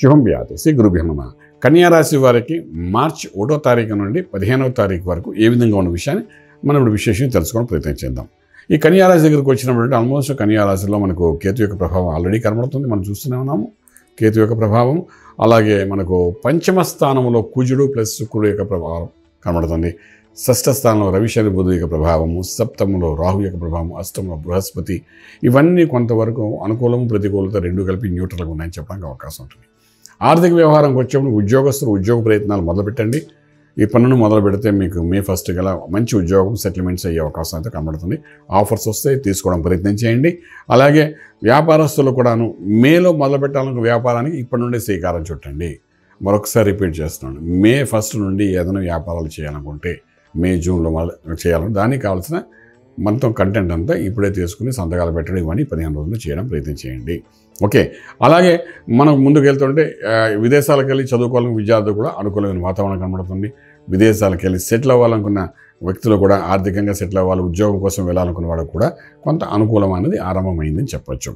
శుభం వ్యాధి శ్రీ గురుభ్యో నమః. కన్యా రాశి వారికి మార్చి 1వ తారీఖు నుండి 15వ తారీఖు వరకు ఏ విధంగా ఉన్న విషయాన్ని మనం ఇప్పుడు విశేషంగా తెలుసుకోవడం ప్రయత్నం చేద్దాం. ఈ కన్యా రాశి దగ్గరికి వచ్చినప్పుడు ఆల్మోస్ట్ కన్యా రాశిలో మనకు కేతు యొక్క ప్రభావం ఆల్రెడీ కనబడుతుంది, మనం చూస్తూనే ఉన్నాము. కేతు యొక్క ప్రభావం, అలాగే మనకు పంచమ స్థానంలో కుజుడు ప్లస్ శుక్రుడు యొక్క ప్రభావం కనబడుతుంది. షష్ఠ స్థానంలో రవి శని బుధుడు యొక్క ప్రభావము, సప్తమంలో రాహు యొక్క ప్రభావం, అష్టమంలో బృహస్పతి, ఇవన్నీ కొంతవరకు అనుకూలము ప్రతికూలత రెండు కలిపి న్యూట్రల్గా ఉన్నాయని చెప్పడానికి అవకాశం ఉంటుంది. ఆర్థిక వ్యవహారంకి వచ్చేప్పుడు ఉద్యోగస్తులు ఉద్యోగ ప్రయత్నాలు మొదలుపెట్టండి. ఈ పనులను మొదలు పెడితే మీకు మే 1 గల మంచి ఉద్యోగం సెటిల్మెంట్స్ అయ్యే అవకాశం అయితే కనబడుతుంది. ఆఫర్స్ వస్తే తీసుకోవడం ప్రయత్నం చేయండి. అలాగే వ్యాపారస్తులు కూడాను మేలో మొదలు పెట్టాలనుకున్న వ్యాపారానికి ఇప్పటి నుండి శ్రీకారం చుట్టండి. మరొకసారి రిపీట్ చేస్తున్నాను, మే 1 నుండి ఏదైనా వ్యాపారాలు చేయాలనుకుంటే మే జూన్లో చేయాలని దానికి కావాల్సిన మొత్తం కంటెంట్ అంతా ఇప్పుడే తీసుకుని సంతకాలు పెట్టడం ఇవన్నీ 15 రోజులు చేయడం ప్రయత్నం చేయండి. ఓకే, అలాగే మనం ముందుకు వెళ్తుంటే విదేశాలకు వెళ్ళి చదువుకోవాలని విద్యార్థులు కూడా అనుకూలమైన వాతావరణం కనబడుతుంది. విదేశాలకు వెళ్ళి సెటిల్ అవ్వాలనుకున్న వ్యక్తులు కూడా ఆర్థికంగా సెటిల్ అవ్వాలి, ఉద్యోగం కోసం వెళ్ళాలనుకున్న వాళ్ళకు కూడా కొంత అనుకూలం అనేది ఆరంభమైందని చెప్పొచ్చు.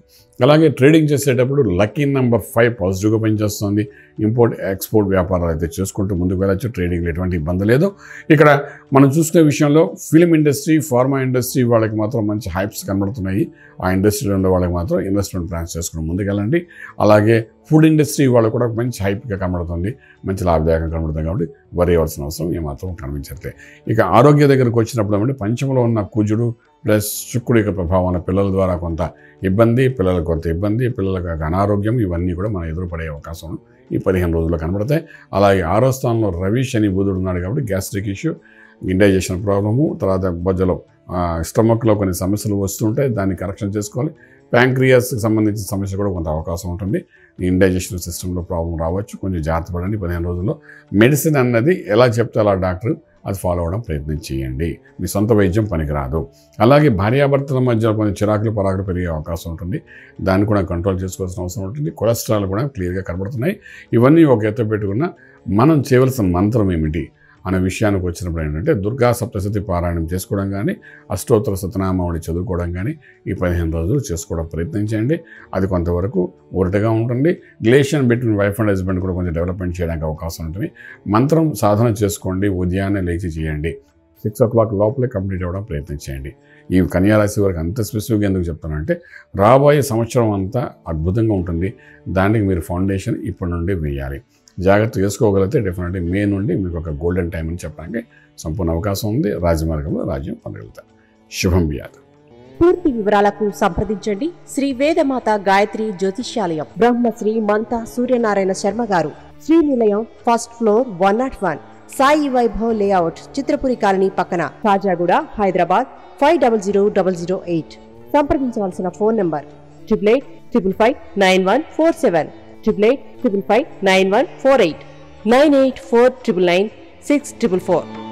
అలాగే ట్రేడింగ్ చేసేటప్పుడు లక్కీ నెంబర్ 5 పాజిటివ్గా పనిచేస్తుంది. ఇంపోర్ట్ ఎక్స్పోర్ట్ వ్యాపారాలు అయితే చేసుకుంటూ ముందుకు వెళ్ళచ్చు. ట్రేడింగ్లో ఎటువంటి ఇబ్బంది లేదు. ఇక్కడ మనం చూసుకునే విషయంలో ఫిలిం ఇండస్ట్రీ, ఫార్మా ఇండస్ట్రీ వాళ్ళకి మాత్రం మంచి హైప్స్ కనబడుతున్నాయి. ఆ ఇండస్ట్రీలో ఉన్న వాళ్ళకి మాత్రం ఇన్వెస్ట్మెంట్ ప్లాన్స్ చేసుకుని ముందుకెళ్ళండి. అలాగే ఫుడ్ ఇండస్ట్రీ వాళ్ళకు కూడా మంచి హైప్గా కనబడుతుంది, మంచి లాభదాయకంగా కనబడుతుంది. కాబట్టి వరి అవ్వాల్సిన అవసరం ఏమాత్రం కనిపించట్లేదు. ఇక ఆరోగ్య దగ్గరకు వచ్చినప్పుడు ఏమంటే పంచమలో ఉన్న కుజుడు ప్లస్ శుక్రుడు యొక్క ప్రభావం పిల్లల ద్వారా కొంత ఇబ్బంది, పిల్లలకు అనారోగ్యం, ఇవన్నీ కూడా మనం ఎదురుపడే అవకాశం ఈ 15 రోజుల్లో కనబడతాయి. అలాగే 6వ స్థానంలో రవి శని బుధుడు ఉన్నాడు కాబట్టి గ్యాస్ట్రిక్ ఇష్యూ, ఇండైజెషన్ ప్రాబ్లము, తర్వాత బొజ్జలో స్టమక్లో కొన్ని సమస్యలు వస్తుంటాయి, దాన్ని కరెక్షన్ చేసుకోవాలి. ప్యాంక్రియాస్కి సంబంధించిన సమస్య కూడా కొంత అవకాశం ఉంటుంది. ఇండైజెషన్ సిస్టంలో ప్రాబ్లం రావచ్చు, కొంచెం జాగ్రత్త పడండి 15 రోజుల్లో. మెడిసిన్ అన్నది ఎలా చెప్తే అలా డాక్టర్ అది ఫాలో అవ్వడం ప్రయత్నం చేయండి. మీ సొంత వైద్యం పనికిరాదు. అలాగే భార్యాభర్తల మధ్య కొంచెం చిరాకులు పరాకులు పెరిగే అవకాశం ఉంటుంది, దాన్ని కూడా కంట్రోల్ చేసుకోవాల్సిన అవసరం ఉంటుంది. కొలెస్ట్రాల్ కూడా క్లియర్గా కనబడుతున్నాయి. ఇవన్నీ ఒక ఎత్తు పెట్టుకున్న మనం చేయవలసిన మంత్రం ఏమిటి అనే విషయానికి వచ్చినప్పుడు ఏంటంటే దుర్గా సప్తశతి పారాయణం చేసుకోవడం కానీ, అష్టోత్తర సతనామావళి చదువుకోవడం కానీ ఈ 15 రోజులు చేసుకోవడం ప్రయత్నం చేయండి. అది కొంతవరకు ఊరటగా ఉంటుంది. Relation between wife and husband కూడా కొంచెం డెవలప్మెంట్ చేయడానికి అవకాశం ఉంటుంది. మంత్రం సాధన చేసుకోండి, ఉదయాన్నే లేచి చేయండి. 6 o'clock లోపలే కంప్లీట్ అవ్వడం ప్రయత్నం చేయండి. ఈ కన్యా రాశి వారికి అంత స్పెసిఫిక్గా ఎందుకు చెప్తానంటే రాబోయే సంవత్సరం అంతా అద్భుతంగా ఉంటుంది. దానికి మీరు ఫౌండేషన్ ఇప్పటి నుండి వేయాలి. జాగ్రత్త చేసుకోగలిగితే డెఫినెట్లీ మే నుండి మీకు ఒక గోల్డెన్ టైం అని చెప్పడానికి సంపూర్ణ అవకాశం ఉంది. రాజమార్గంలో రాజ్యం పొందగలుగుతారు. శుభం వ్యాధి. పూర్తి వివరాలకు సంప్రదించండి శ్రీ వేదమాత గాయత్రి జ్యోతిష్యాలయం, బ్రహ్మశ్రీ మంతా సూర్యనారాయణ శర్మ గారు, Srinilayam, first floor, 101, Sai Vaibhav layout, Chitrapuri colony పక్కన, కాజాగూడ, హైదరాబాద్ 500008. సంప్రదించవలసిన ఫోన్ నంబర్ 8855559147, 8855559148, 9849996644.